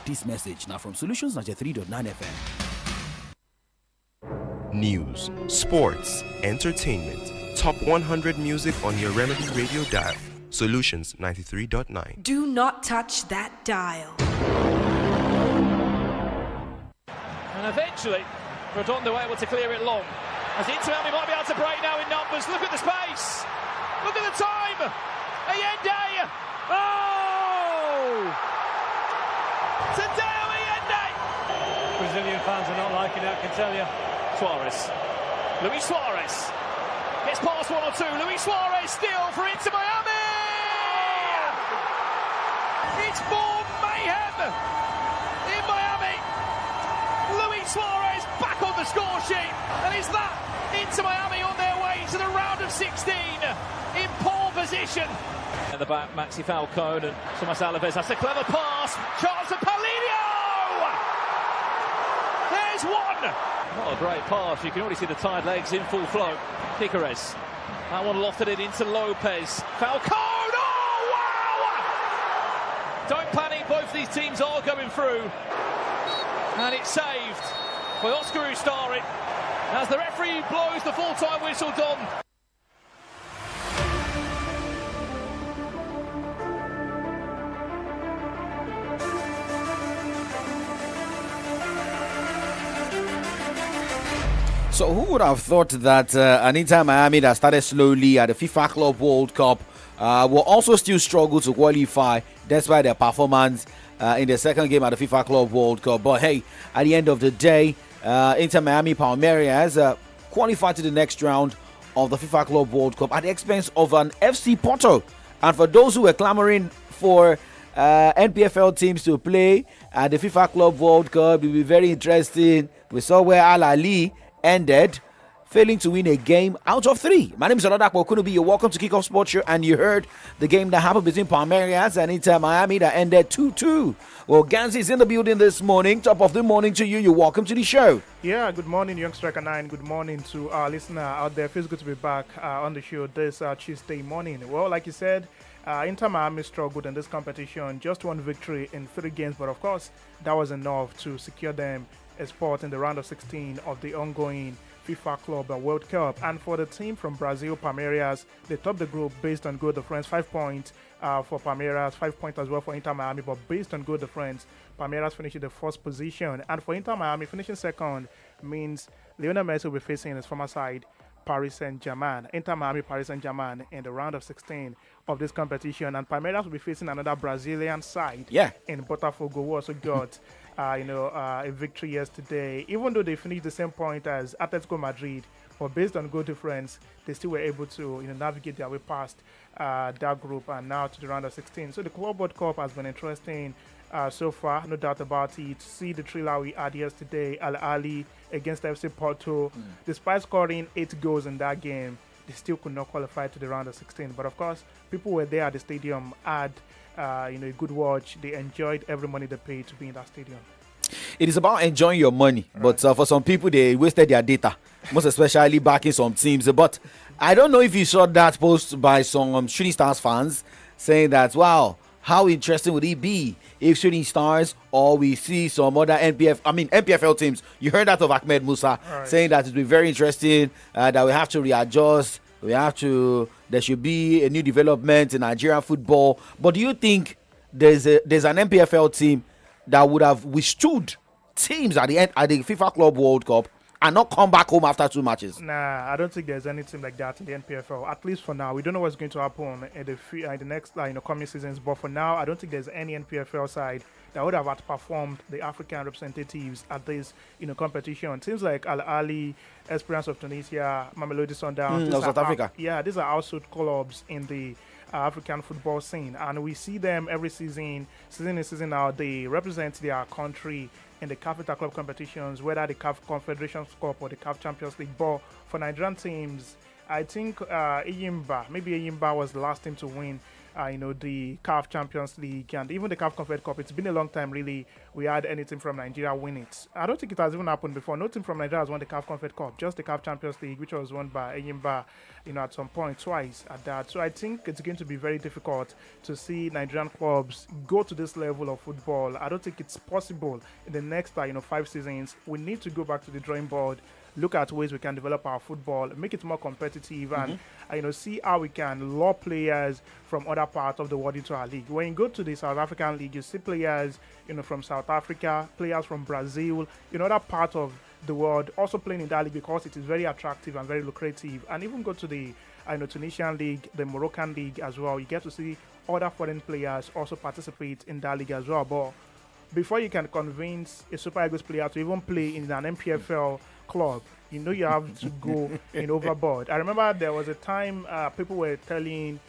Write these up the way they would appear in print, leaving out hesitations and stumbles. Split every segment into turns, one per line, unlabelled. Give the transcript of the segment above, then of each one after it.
This message now from Solutions 93.9 FM.
News, sports, entertainment. Top 100 music on your Remedy radio dial. Solutions 93.9.
Do not touch that dial.
And eventually, Redondo able to clear it long. As Inter Miami might be able to break now in numbers. Look at the space. Look at the time. Allende. Oh! Tadeo Allende.
Brazilian fans are not liking it, I can tell you.
Suarez. Luis Suarez. Gets past one or two. Luis Suarez still for Inter Miami. It's more mayhem in Miami. Luis Suarez back on the score sheet. And is that Inter Miami on their way to the round of 16 in pole position? At the back, Maxi Falcone and Tomas Alaves. That's a clever pass. Chance of Paulinho. There's one. Not a great pass. You can already see the tired legs in full flow. Piqueres. That one lofted it into Lopez. Falcone. Oh, wow! Don't panic. Both these teams are going through. And it's saved by Oscar Ustari as the referee blows the full-time whistle, Dom.
So who would have thought that an Inter Miami that started slowly at the FIFA Club World Cup will also still struggle to qualify despite their performance in the second game at the FIFA Club World Cup. But hey, at the end of the day, Inter Miami Palmeiras qualified to the next round of the FIFA Club World Cup at the expense of an FC Porto. And for those who were clamoring for NPFL teams to play at the FIFA Club World Cup, it will be very interesting. We saw where Al Ahly ended, failing to win a game out of 3. My name is Oladapo Kunubi. You're welcome to Kickoff Sports Show, and you heard the game that happened between Palmeiras and Inter Miami that ended 2-2. Well, Ganzi is in the building this morning. Top of the morning to you. You're welcome to the show.
Yeah, good morning, Young Striker 9. Good morning to our listener out there. Feels good to be back on the show this Tuesday morning. Well, like you said, Inter Miami struggled in this competition. Just one victory in 3 games, but of course, that was enough to secure them a spot in the round of 16 of the ongoing FIFA Club World Cup. And for the team from Brazil, Palmeiras, they topped the group based on goal difference. 5 points for Palmeiras, 5 points as well for Inter Miami, but based on goal difference, Palmeiras finished in the first position. And for Inter Miami, finishing second means Lionel Messi will be facing his former side, Paris Saint-Germain. Inter Miami, Paris Saint-Germain in the round of 16 of this competition. And Palmeiras will be facing another Brazilian side in Botafogo, who also got a victory yesterday. Even though they finished the same point as Atletico Madrid, but based on goal difference, they still were able to navigate their way past that group and now to the round of 16. So the Club World Cup has been interesting so far, no doubt about it. See the thriller we had yesterday, Al Ahly against FC Porto. Despite scoring 8 goals in that game, they still could not qualify to the round of 16. But of course, people were there at the stadium, had a good watch. They enjoyed every money they paid to be in that stadium.
It is about enjoying your money, but for some people, they wasted their data, most especially backing some teams. But I don't know if you saw that post by some Shooting Stars fans saying that, wow, how interesting would it be if Shooting Stars or we see some other NPFL teams. You heard that of Ahmed Musa saying that it would be very interesting, that we have to readjust. There should be a new development in Nigerian football. But do you think there's an NPFL team that would have withstood teams at the FIFA Club World Cup and not come back home after 2 matches?
Nah, I don't think there's any team like that in the NPFL, at least for now. We don't know what's going to happen in the next coming seasons, but for now, I don't think there's any NPFL side that would have outperformed the African representatives at this competition. Teams like Al Ahly, Esperance of Tunisia, Mamelodi Sundowns,
South Africa.
These are household clubs in the African football scene, and we see them every season in, season out. They represent their country in the CAF Club competitions, whether the CAF Confederations Cup or the CAF Champions League. But for Nigerian teams, I think Eyimba was the last team to win the CAF Champions League and even the CAF Confed Cup. It's been a long time, really. We had any team from Nigeria win it. I don't think it has even happened before. No team from Nigeria has won the CAF Confed Cup, just the CAF Champions League, which was won by Enyimba, at some point twice at that. So I think it's going to be very difficult to see Nigerian clubs go to this level of football. I don't think it's possible in the next, 5 seasons. We need to go back to the drawing board, look at ways we can develop our football, make it more competitive, and see how we can lure players from other parts of the world into our league. When you go to the South African league, you see players, from South Africa, players from Brazil, other parts of the world also playing in that league because it is very attractive and very lucrative. And even go to the Tunisian league, the Moroccan league as well. You get to see other foreign players also participate in that league as well. But before you can convince a Super Eagles player to even play in an MPFL club, you have to go overboard. I remember there was a time people were telling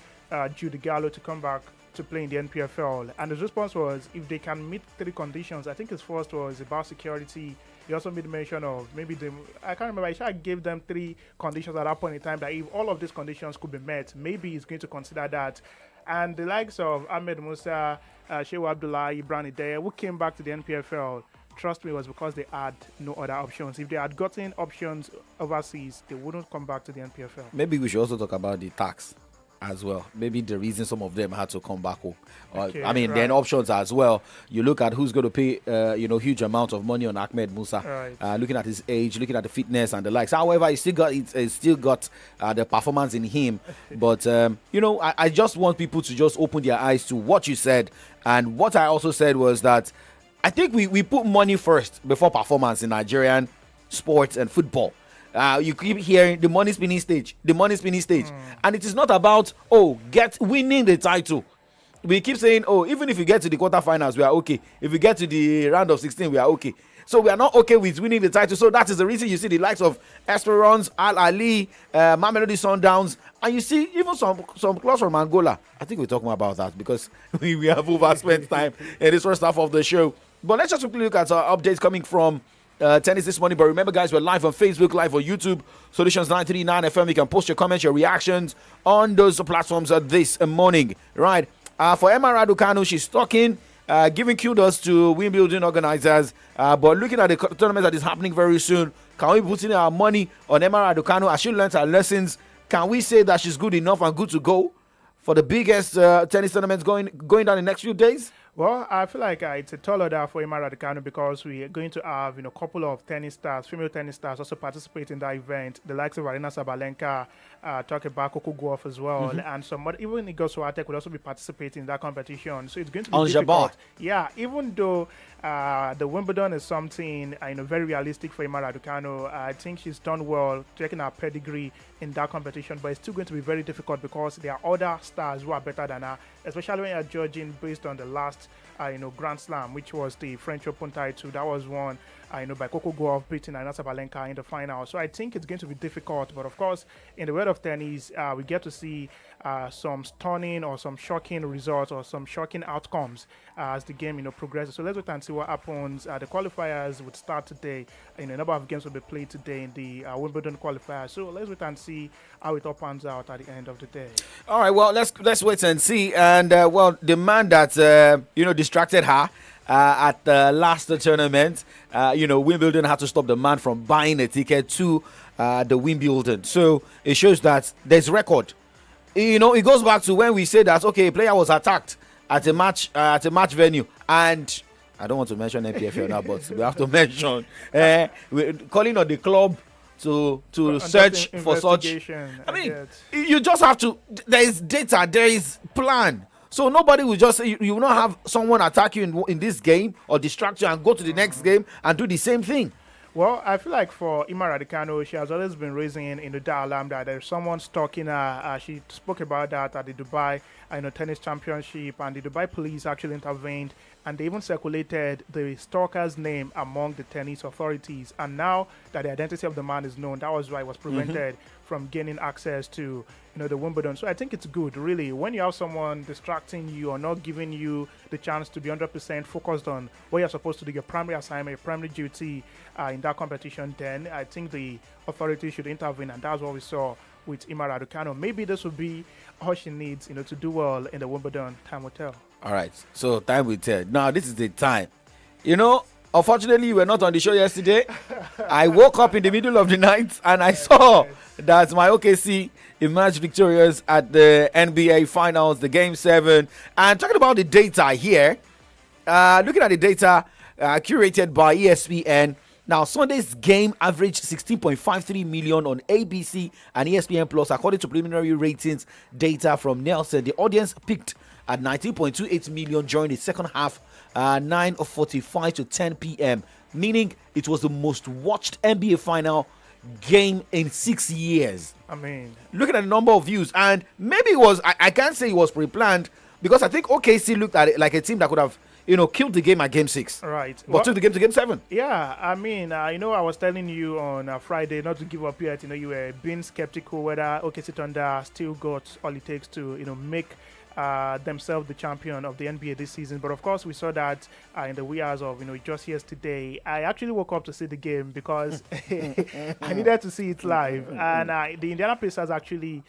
Jude Gallo to come back to play in the NPFL, and his response was if they can meet 3 conditions. I think his first was about security. He also made mention of I can't remember, I gave them 3 conditions at that point in time, that if all of these conditions could be met, maybe he's going to consider that. And the likes of Ahmed Musa, Shehu Abdullah, Ibrahim Ideye, who came back to the NPFL, trust me, it was because they had no other options. If they had gotten options overseas, they wouldn't come back to the NPFL.
Maybe we should also talk about the tax as well. Maybe the reason some of them had to come back home. Then options as well. You look at who's going to pay, huge amount of money on Ahmed Musa.
Right.
Looking at his age, looking at the fitness and the likes. However, he still got the performance in him. But I just want people to just open their eyes to what you said, and what I also said was that I think we put money first before performance in Nigerian sports and football. You keep hearing the money spinning stage, and it is not about winning the title. We keep saying, even if you get to the quarterfinals, we are okay. If we get to the round of 16, we are okay. So we are not okay with winning the title. So that is the reason you see the likes of Esperance, Al Ali, Mamelodi Sundowns, and you see even some clubs from Angola. I think we're talking about that because we have overspent time in this first half of the show. But let's just quickly look at our updates coming from tennis this morning. But remember, guys, we're live on Facebook, live on YouTube, Solutions 939 FM. You can post your comments, your reactions on those platforms this morning, right? For Emma Raducanu, she's talking, giving kudos to Wimbledon organizers. But looking at the tournament that is happening very soon, can we put in our money on Emma Raducanu as she learns her lessons? Can we say that she's good enough and good to go for the biggest tennis tournaments going down in the next few days?
Well, I feel like it's a tall order for Emma Raducanu because we are going to have, a couple of tennis stars, female tennis stars also participate in that event. The likes of Arina Sabalenka, talk about Coco Gauff as well, and some even Igor Swiatek will also be participating in that competition. So it's going to be difficult. Yeah, even though the Wimbledon is something very realistic for Emma Raducanu. I think she's done well, taking her pedigree in that competition, but it's still going to be very difficult because there are other stars who are better than her, especially when you're judging based on the last Grand Slam, which was the French Open title. That was won by Coco Gauff beating Arina Sabalenka in the final. So I think it's going to be difficult, but of course in the world of tennis we get to see some stunning or some shocking results or some shocking outcomes as the game progresses. So let's wait and see what happens. The qualifiers would start today. A number of games will be played today in the Wimbledon qualifiers. So let's wait and see how it all pans out at the end of the day.
All right, well, let's wait and see. And the man that distracted her at the last tournament, Wimbledon had to stop the man from buying a ticket to the Wimbledon. So it shows that there's record. It goes back to when we say that a player was attacked at a match venue, and I don't want to mention NPFL now, but we have to mention we're calling on the club to search for such. You just have to. There is data, there is plan. So nobody will just say you will not have someone attack you in this game or distract you and go to the next game and do the same thing.
Well, I feel like for Emma Raducanu, she has always been raising the alarm that there's someone stalking her. She spoke about that at the Dubai tennis championship, and the Dubai police actually intervened, and they even circulated the stalker's name among the tennis authorities. And now that the identity of the man is known, that was why it was prevented from gaining access to the Wimbledon. So I think it's good, really, when you have someone distracting you or not giving you the chance to be 100% focused on what you're supposed to do, your primary assignment, your primary duty in that competition. Then I think the authorities should intervene, and that's what we saw with Ima Raducanu. Maybe this will be all she needs, to do well in the Wimbledon. Time will tell.
All right, so time will tell. Now this is the time. Unfortunately, you were not on the show yesterday. I woke up in the middle of the night and I saw that my OKC emerged victorious at the NBA Finals, the Game 7. And talking about the data here, looking at the data curated by ESPN. Now, Sunday's game averaged 16.53 million on ABC and ESPN Plus, according to preliminary ratings data from Nielsen. The audience peaked at 19.28 million during the second half, 9:45 to 10 p.m., meaning it was the most watched NBA final game in 6 years.
I mean,
looking at the number of views, and maybe it was, I can't say it was pre-planned, because I think OKC looked at it like a team that could have killed the game at Game 6.
Right.
But took the game to Game 7.
Yeah, I mean, I was telling you on Friday not to give up yet. You were being skeptical whether OKC Thunder still got all it takes to, make themselves the champion of the NBA this season. But of course, we saw that in the wee hours of, just yesterday. I actually woke up to see the game because I needed to see it live. And the Indiana Pacers actually,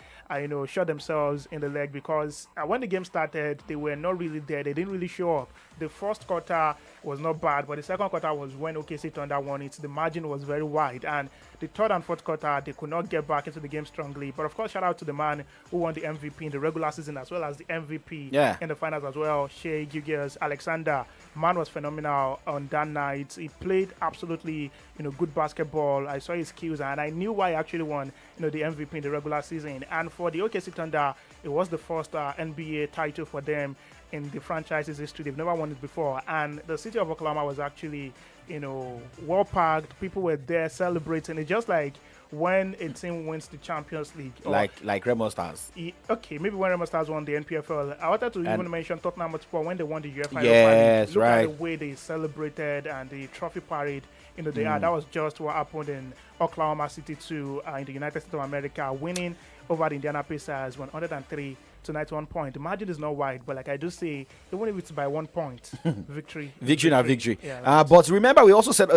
shot themselves in the leg because when the game started, they were not really there. They didn't really show up. The first quarter was not bad, but the second quarter was when OKC Thunder won it. The margin was very wide. And the third and fourth quarter, they could not get back into the game strongly. But of course, shout out to the man who won the MVP in the regular season as well as the MVP in the finals as well, Shai Gilgeous-Alexander. Man was phenomenal on that night. He played absolutely, good basketball. I saw his skills and I knew why he actually won, the MVP in the regular season. And for the OKC Thunder, it was the first NBA title for them in the franchise's history. They've never won it before. And the city of Oklahoma was actually, well packed. People were there celebrating. It's just like when a team wins the Champions League.
Like Remo Stars.
Okay, maybe when Remo Stars won the NPFL. I wanted to even mention Tottenham Hotspur when they won the UEFA.
Yes,
Look
right.
at the way they celebrated and the trophy parade. That was just what happened in Oklahoma City too, in the United States of America, winning over the Indiana Pacers 103 to 91 points. The margin is not wide, but like I do say, even if it's by 1 point, victory.
Victory.
Yeah,
but remember, we also said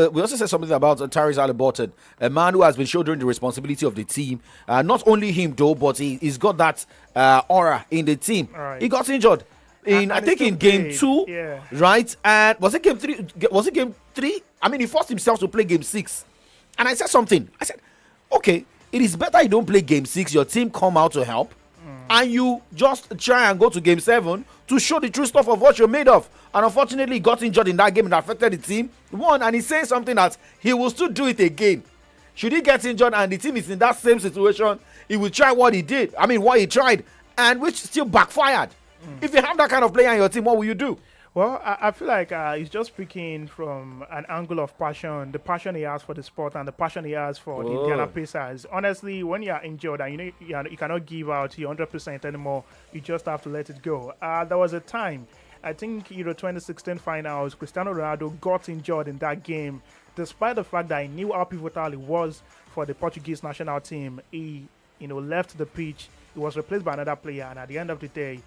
something about Tyrese Haliburton, a man who has been shouldering the responsibility of the team. Not only him though, but he's got that aura in the team.
Right.
He got injured in game 2, right? And was it game 3? Was it game 3? I mean, he forced himself to play game 6. And I said something. I said, okay, it is better you don't play game 6. Your team come out to help. And you just try and go to game 7 to show the true stuff of what you're made of. And unfortunately, he got injured in that game and affected the team. And he's saying something that he will still do it again. Should he get injured and the team is in that same situation, he will try what he did. I mean, what he tried, and which still backfired. If you have that kind of player in your team, what will you do?
Well, I feel like he's just speaking from an angle of passion, the passion he has for the sport and the passion he has for the Indiana Pacers. Honestly, when you are injured and you cannot give out your 100% anymore, you just have to let it go. There was a time, I think Euro 2016 finals, Cristiano Ronaldo got injured in that game. Despite the fact that he knew how pivotal it was for the Portuguese national team, he left the pitch. He was replaced by another player, and at the end of the day,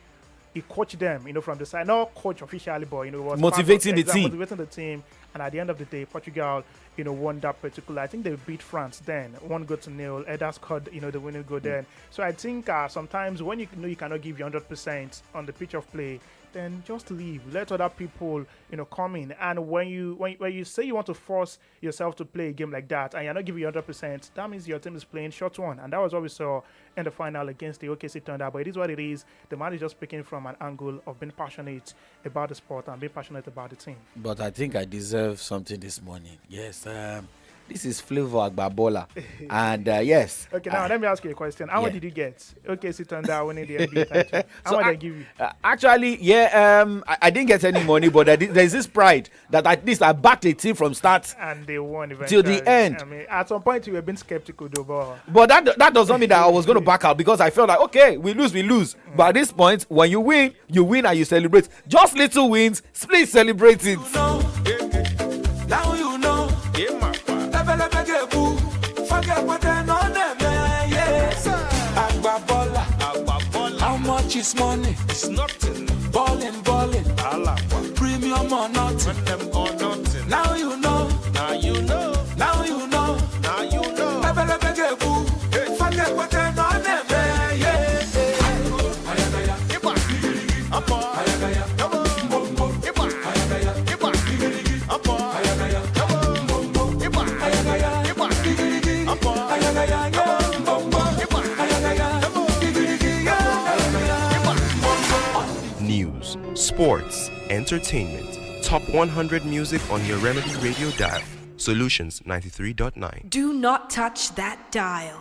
he coached them, from the side. Not coach officially, but, it was
motivating the team.
Motivating the team. And at the end of the day, Portugal, won that particular. I think they beat France then. 1-0. Eda scored, the winning goal then. So I think sometimes when you know you cannot give you 100% on the pitch of play, then just leave. Let other people, come in. And when you say you want to force yourself to play a game like that and you're not giving you 100%, that means your team is playing short one. And that was what we saw in the final against the OKC Thunder. But it is what it is. The man is just speaking from an angle of being passionate about the sport and being passionate about the team.
But I think I deserve something this morning. Yes, this is Flavor Agbabola. And yes.
Okay, now let me ask you a question. How much did you get? OKC Thunder winning the NBA title. How much did I give you?
Actually, I didn't get any money, but there's this pride that at least I backed a team from start
and they won eventually.
Till the end.
I mean, at some point you were being skeptical though,
but that does not mean that I was going to back out, because I felt like, okay, we lose. But at this point, when you win and you celebrate. Just little wins, please celebrate it.
Now you know. Forget what they're on them, yes. Agbabola. How much is money? It's nothing. Ballin'. Premium or nothing. Now you know. Forget what they're on them.
sports, entertainment, top 100 music on your Remedy Radio dial. Solutions 93.9.
Do not touch that dial.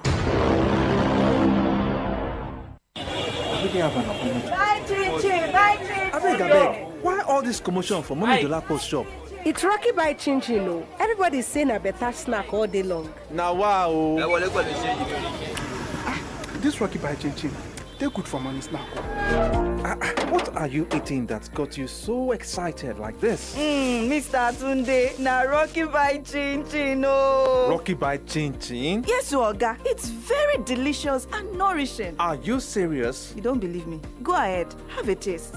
Why all this commotion for Mommy Dolapo's shop?
It's Rocky by Chin Chin. Oh. Everybody's saying a better snack all day long.
Now wow. This Rocky by Chin Chin, they're good for money snack. What are you eating that got you so excited like this?
Mr. Tunde, na Rocky by Chin Chin. Oh.
Rocky by Chin Chin?
Yes, Oga. It's very delicious and nourishing.
Are you serious?
You don't believe me? Go ahead, have a taste.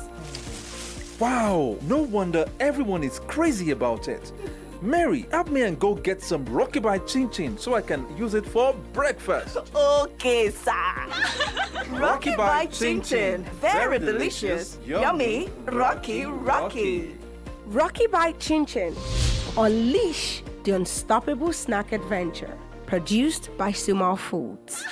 Wow, no wonder everyone is crazy about it. Mary, help me and go get some Rocky by Chin Chin so I can use it for breakfast.
Okay, sir. Rocky by Chin Chin. Very delicious. Yummy. Rocky.
Rocky by Chin Chin. Unleash the unstoppable snack adventure. Produced by Sumal Foods.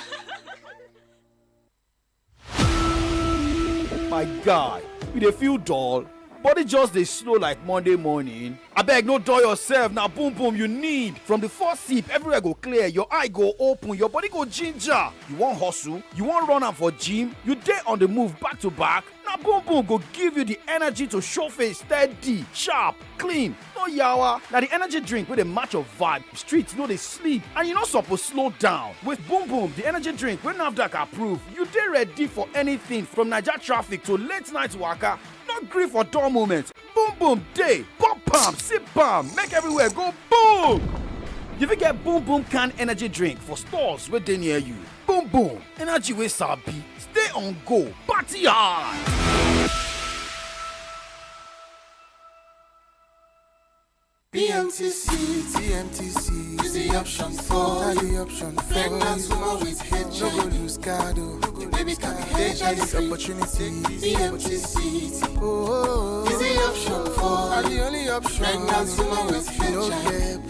My guy, you dey feel dull? Body just dey slow like Monday morning. Abeg, no dull yourself. Now boom boom you need. From the first sip, everywhere go clear, your eye go open, your body go ginger. You wan hustle? You wan run am for gym? You dey on the move back to back? Now boom boom go give you the energy to show face steady, sharp, clean, no yawa. Now the energy drink wey dey match your vibe. Streets no dey sleep and you no suppose slow down. With boom boom, the energy drink wey NAFDAC approve, you dey ready for anything from Naija traffic to late night waka. No gree for dull moments. Boom boom day, pop palm, sip palm, make everywhere go boom. You fit get boom boom can energy drink for stores wey dey near you. Boom boom, energy wey sabi, stay on go, party hard.
PMTC, TMTC is the option for the option for pregnant woman with HIV. No go lose God, oh. Baby can be HIV. This opportunity, PMTC, oh, is the option for the only option. Pregnant woman with HIV.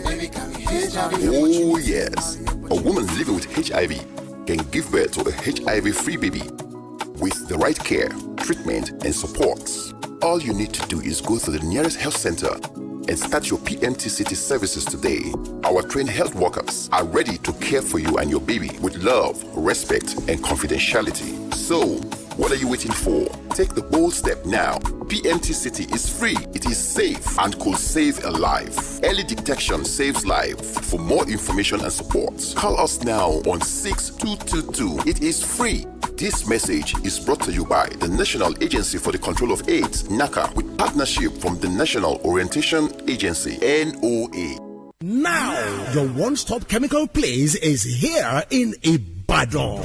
Baby can be HIV.
Oh yes, a woman living with HIV can give birth to a HIV-free baby with the right care, treatment, and supports. All you need to do is go to the nearest health center and start your PMTCT services today. Our trained health workers are ready to care for you and your baby with love, respect, and confidentiality. So, what are you waiting for? Take the bold step now. PMTCT is free, it is safe, and could save a life. Early detection saves life. For more information and support, call us now on 6222. It is free. This message is brought to you by the National Agency for the Control of AIDS, NACA, with partnership from the National Orientation Agency, NOA.
Now, your one-stop chemical place is here in Ibadan.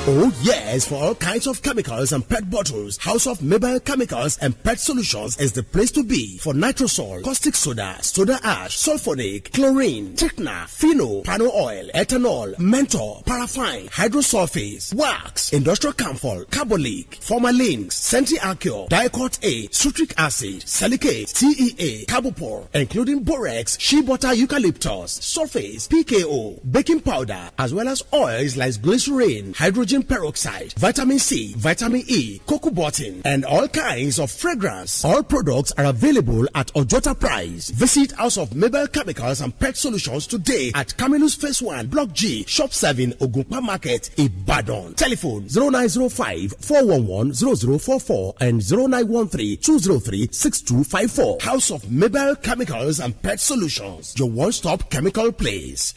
Oh yes, for all kinds of chemicals and pet bottles, House of Mabel Chemicals and Pet Solutions is the place to be for nitrosol, caustic soda, soda ash, sulfonic, chlorine, trichina, phenol, pano oil, ethanol, menthol, paraffin, hydrosulfates, wax, industrial camphor, carbolic, formalins, centiacure, dicot A, citric acid, silicate, TEA, carbopor, including borax, shea butter eucalyptus, sulfates, PKO, baking powder, as well as oils like glycerin, hydrogen peroxide, vitamin C, vitamin E, cocoa button, and all kinds of fragrance. All products are available at Ojota price. Visit House of Mabel Chemicals and Pet Solutions today at Camillus Phase 1, Block G, Shop 7, Ogunpa Market, Ibadan. Telephone 0905-411-0044 and 0913-203-6254. House of Mabel Chemicals and Pet Solutions, your one-stop chemical place.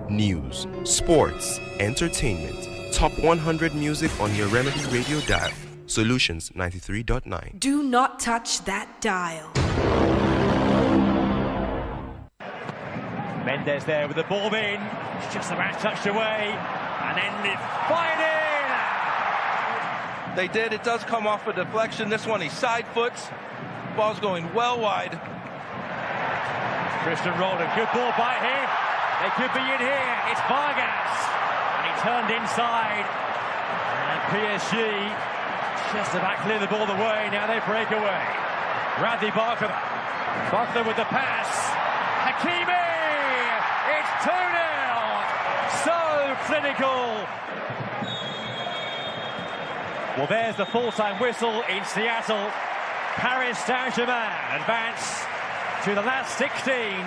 News, sports, entertainment, top 100 music on your Remedy Radio dial. Solutions 93.9.
Do not touch that dial.
Mendes there with the ball in. It's just about touched away. And then it's fired in.
They did. It does come off a deflection. This one, he side foots. Ball's going well wide.
Christian Roldan, good ball by him. They could be in here. It's Vargas. And he turned inside. And PSG just about clear the ball away. Now they break away. Radley Barker. Barker with the pass. Hakimi. It's 2-0. So clinical. Well, there's the full-time whistle in Seattle. Paris Saint-Germain advance to the last 16.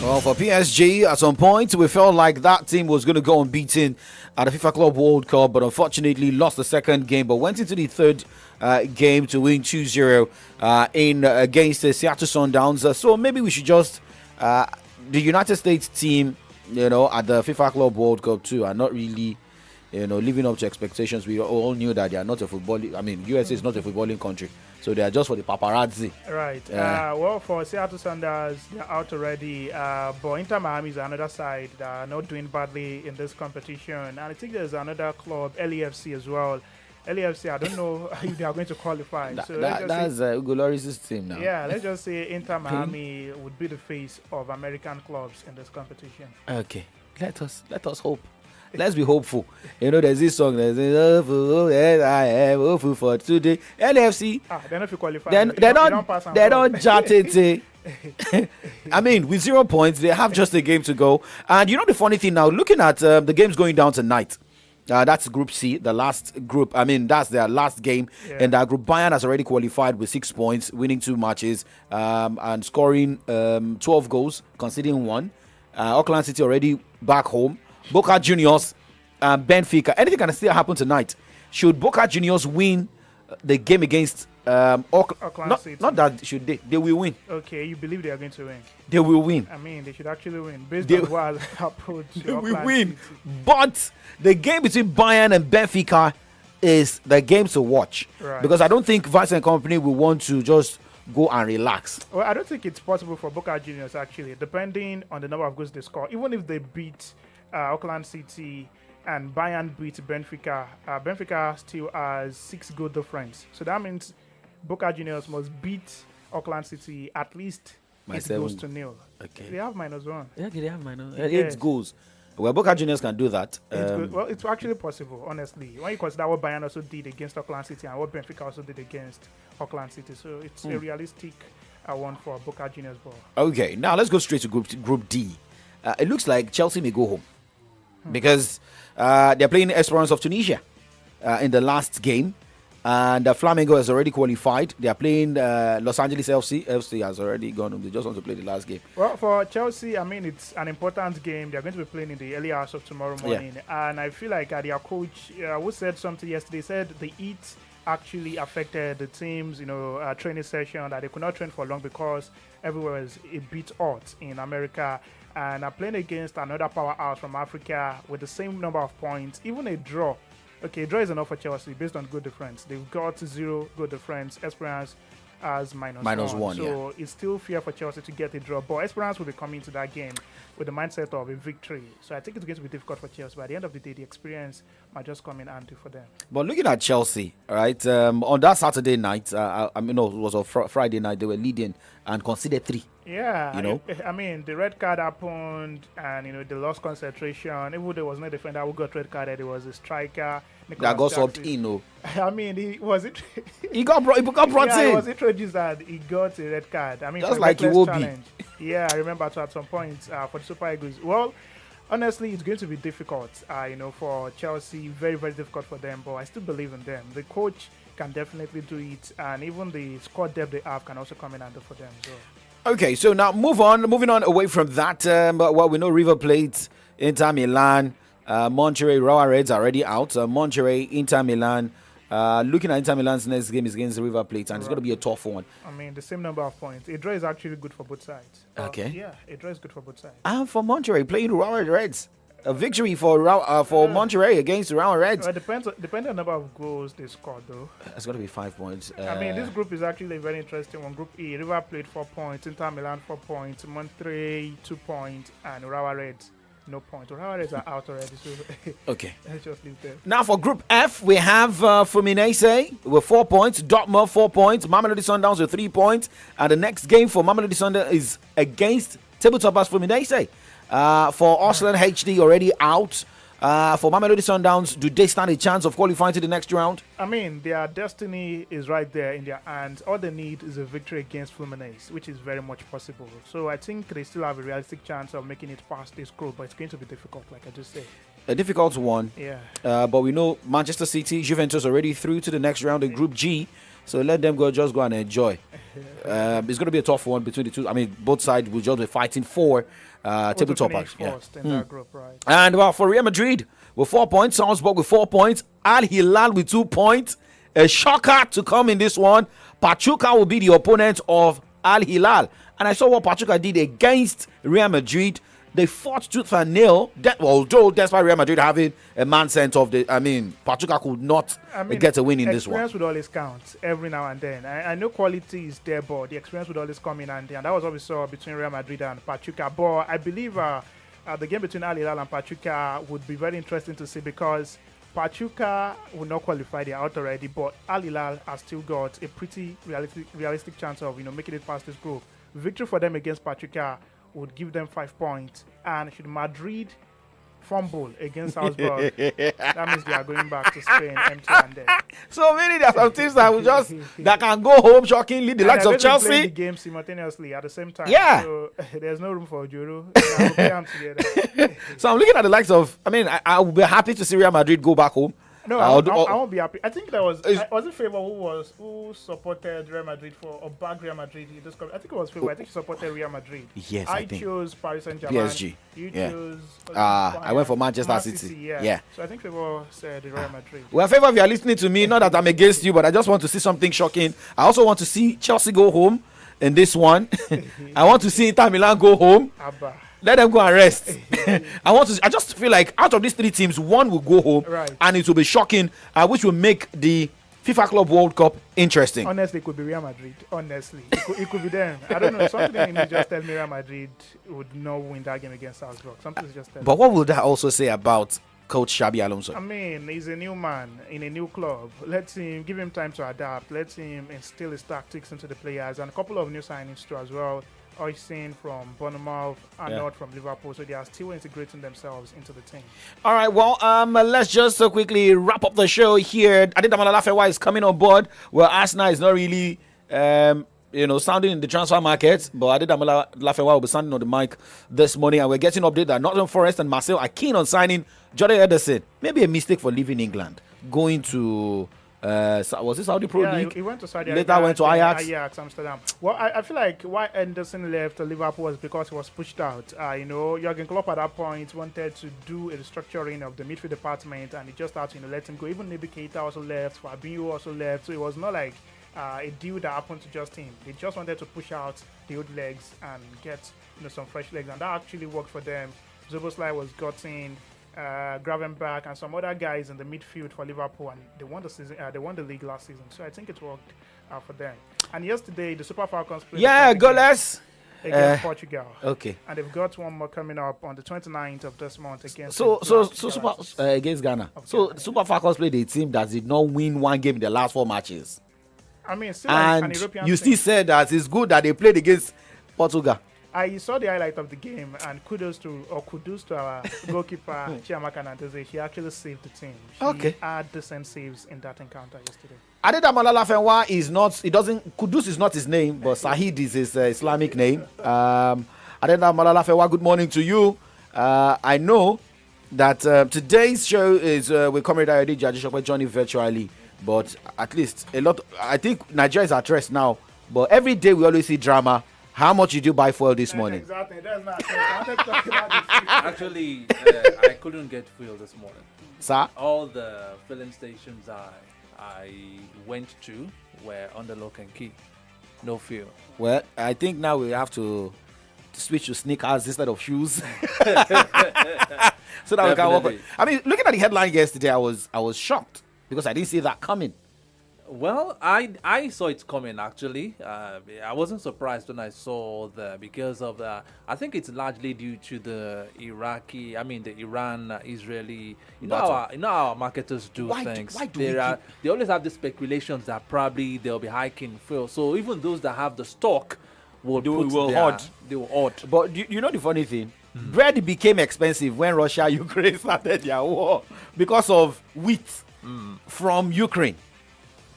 Well, for PSG, at some point, we felt like that team was going to go unbeaten at the FIFA Club World Cup, but unfortunately lost the second game, but went into the third game to win 2-0 against the Seattle Sundowns. So maybe we should just, the United States team, at the FIFA Club World Cup too, are not really, living up to expectations. We all knew that they are not a footballing, USA is not a footballing country. So they are just for the paparazzi.
Right. Well, for Seattle Sounders, they're out already. But Inter Miami is another side that are not doing badly in this competition. And I think there's another club, LAFC as well. LAFC, I don't know if they are going to qualify.
That's Hugo Lloris' team now.
Yeah, let's just say Inter Miami would be the face of American clubs in this competition.
Okay. Let us hope. Let's be hopeful. There's this song that says, I am hopeful for today. LFC.
They're not qualified.
They don't chat it. With 0 points, they have just a game to go. And the funny thing now, looking at the games going down tonight, that's Group C, the last group. That's their last game. Yeah. And that group, Bayern has already qualified with 6 points, winning 2 matches, and scoring 12 goals, conceding 1. Auckland City already back home. Boca Juniors, Benfica. Anything can still happen tonight. Should Boca Juniors win the game against
Auckland City?
Not that should they. They will win.
Okay, you believe they are going to win?
They will win.
They should actually win. Based on what has happened to
they
Auckland
will win.
City.
But the game between Bayern and Benfica is the game to watch.
Right.
Because I don't think Vice and Company will want to just go and relax.
Well, I don't think it's possible for Boca Juniors, actually, depending on the number of goals they score. Even if they beat Auckland City and Bayern beat Benfica, Benfica still has 6 goal difference. So that means Boca Juniors must beat Auckland City at least 8 goals to nil.
Okay.
They have -1.
Yeah, they have -8 goals. Well, Boca Juniors can do that.
Well, it's actually possible, honestly. When you consider what Bayern also did against Auckland City and what Benfica also did against Auckland City. So it's a realistic one for Boca Juniors ball.
Okay, now let's go straight to Group D. It looks like Chelsea may go home. Because they're playing Esperance of Tunisia in the last game, and Flamengo has already qualified. They are playing Los Angeles FC. FC has already gone home. They just want to play the last game.
Well, for Chelsea, it's an important game. They're going to be playing in the early hours of tomorrow morning, and I feel like their coach, who said something yesterday, said the heat actually affected the team's training session, that they could not train for long because everywhere is a bit hot in America. And are playing against another powerhouse from Africa with the same number of points, even a draw. Okay, draw is enough for Chelsea based on goal difference. They've got 0 goal difference. Esperance has -1. So it's still fair for Chelsea to get a draw. But Esperance will be coming to that game with the mindset of a victory. So I think it's going to be difficult for Chelsea. But at the end of the day, the experience might just come in handy for them.
But looking at Chelsea, right, on that Saturday night, it was a Friday night, they were leading and conceded 3.
Yeah, the red card happened, and they lost concentration. Even though there was no defender who got red carded, it was a striker.
That got subbed in.
He
got brought in.
It was introduced that he got a red card.
Just like he will be.
Yeah, I remember at some point for the Super Eagles. Well, honestly, it's going to be difficult. For Chelsea, very very difficult for them. But I still believe in them. The coach can definitely do it, and even the squad depth they have can also come in handy for them. So.
Okay, so now moving on away from that. We know River Plate, Inter Milan, Monterrey, Rawa Reds are already out. Monterrey, Inter Milan. Looking at Inter Milan's next game is against River Plate, and it's going to be a tough one.
The same number of points. A draw is actually good for both sides.
Okay.
Yeah, a draw is good for both sides.
And for Monterrey, playing Rawa Reds. A victory for Monterrey against Rawa Reds.
Well, depends on the number of goals they scored, though.
It's going to be 5 points.
This group is actually a very interesting one. Group E, River Plate 4 points, Inter Milan 4 points, Monterrey 2 points, and Rawa Reds no points. Rawa Reds are out already. So
okay.
Let's just leave there.
Now for Group F, we have Fluminense with 4 points, Dortmund 4 points, Mamelodi Sundowns with 3 points, and the next game for Mamelodi Sundowns is against tabletoppers Fluminense. For Oslan HD already out. For Mamelodi Sundowns, do they stand a chance of qualifying to the next round?
Their destiny is right there in their hands. All they need is a victory against Fluminense, which is very much possible. So I think they still have a realistic chance of making it past this group, but it's going to be difficult, like I just said.
a difficult one.
Yeah.
But we know Manchester City, Juventus already through to the next round in Group G. So let them just go and enjoy. It's going to be a tough one between the two. I mean, both sides will just be fighting for table toppers.
In that group, right?
And for Real Madrid with 4 points, Salzburg with 4 points, Al Hilal with 2 points. A shocker to come in this one. Pachuca will be the opponent of Al Hilal. And I saw what Pachuca did against Real Madrid. They fought tooth and nail. Although despite Real Madrid having a man sent off, Pachuca could not get a win in this one.
Experience would always count every now and then. I know quality is there, but the experience would always come in handy. And that was what we saw between Real Madrid and Pachuca. But I believe the game between Al Hilal and Pachuca would be very interesting to see, because Pachuca will not qualify. They are out already, but Al Hilal has still got a pretty realistic chance of making it past this group. Victory for them against Pachuca would give them 5 points, and should Madrid fumble against Salzburg, that means they are going back to Spain empty-handed.
So many there are some teams that can go home shockingly. The likes of Chelsea.
Play the game simultaneously at the same time.
Yeah.
So there's no room for Juru. They will play them together.
So I'm looking at the likes of. I would be happy to see Real Madrid go back home.
No, I won't be happy. I think there was it Favor who supported Real Madrid or backed Real Madrid. I think it was Favor. I think he supported Real Madrid.
Yes,
I chose Paris Saint-Germain.
PSG.
You chose.
I went for Manchester City.
Yeah. So I think Favor said Real Madrid.
Well, Favor, if you are listening to me, not that I'm against you, but I just want to see something shocking. I also want to see Chelsea go home in this one. I want to see Inter Milan go home.
Abba.
Let them go and rest. I just feel like out of these three teams, one will go home, and it will be shocking, which will make the FIFA Club World Cup interesting.
Honestly, it could be Real Madrid. Honestly, it could be them. I don't know. Something in me just tell me Real Madrid would not win that game against Salzburg. Something just tell me.
But what will that also say about Coach Xabi Alonso?
I mean, he's a new man in a new club. Give him time to adapt. Let him instill his tactics into the players, and a couple of new signings too as well. Oisin from Bournemouth, Arnold from Liverpool, so they are still integrating themselves into the team. All
right, well, let's just quickly wrap up the show here. Adedamola Lafewa is coming on board. Well, Arsenal is not really, sounding in the transfer market, but Adedamola Lafewa will be sounding on the mic this morning, and we're getting update that Nottingham Forest and Marseille are keen on signing Jordan Henderson. Maybe a mistake for leaving England, going to. Was this Saudi Pro League?
He went to Saudi.
Later went to Ajax.
Ajax Amsterdam. Well, I feel like why Henderson left Liverpool was because he was pushed out. Jurgen Klopp at that point wanted to do a restructuring of the midfield department, and he just had to let him go. Even Naby Keita also left. Fabinho also left. So it was not like a deal that happened to just him. They just wanted to push out the old legs and get some fresh legs, and that actually worked for them. Szoboszlai was gotten. Gravenberch and some other guys in the midfield for Liverpool, and they won the season. They won the league last season, so I think it worked for them. And yesterday, the Super Falcons played.
Goalless
against Portugal.
Okay.
And they've got one more coming up on the 29th of this month against.
Against Ghana. So the Super Falcons played a team that did not win one game in the last 4 matches.
I mean, still
and
an European
you still said that it's good that they played against Portugal.
I saw the highlight of the game, and kudos to our goalkeeper Chiamaka Nandeze. She actually saved the team. She had decent saves in that encounter yesterday.
Adedamola Lafewa is not. Kudus is not his name, but Sahid is his Islamic name. Adedamola Lafewa, good morning to you. I know that today's show is with Comrade Ayode Jajishokwe joining virtually, but at least I think Nigeria is at rest now. But every day we always see drama. How much did you buy fuel this morning?
Exactly. That's not I wanted to talk about the
Actually, I couldn't get fuel this morning.
Sir?
All the filling stations I went to were under lock and key. No fuel.
Well, I think now we have to switch to sneakers instead of shoes. So that we can walk. I mean, looking at the headline yesterday, I was shocked because I didn't see that coming.
Well, I saw it coming actually. I wasn't surprised when I saw because of the. I think it's largely due to the Iran-Israeli. You know how our marketers do things. They always have the speculations that probably they'll be hiking fuel. So even those that have the stock will hoard. They will hoard.
But you know the funny thing. Bread became expensive when Russia-Ukraine started their war because of wheat from Ukraine.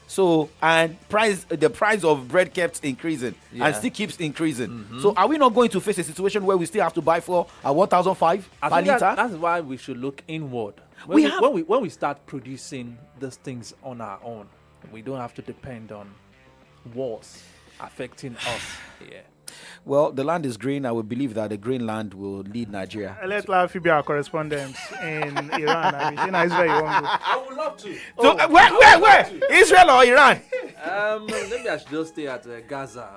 So and the price of bread kept increasing and still keeps increasing. So are we not going to face a situation where we still have to buy flour at 1,005 per liter?
That's why we should look inward. When we start producing these things on our own, we don't have to depend on wars affecting us. Yeah.
Well, the land is green. I would believe that the green land will lead Nigeria.
Let Lafi be our correspondent in Iran. I mean, Israel, you want to go?
I would love to.
So, where? Israel or Iran?
Maybe I should just stay at Gaza.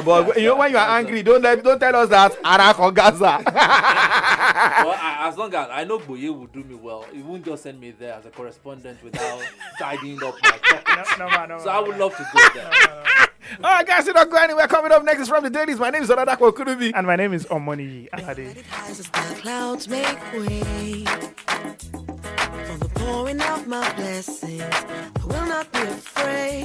But you know when you are angry, don't tell us that Iraq or Gaza.
Well, as long as I know Boye will do me well, he won't just send me there as a correspondent without tidying up my pockets. So I would love to go there.
All right, guys, don't go anywhere. Coming up next is from the dailies. My name is Oladako Kurubi.
And my name is Omoni Alade.
The clouds make way for the pouring of my blessings. I will not be afraid.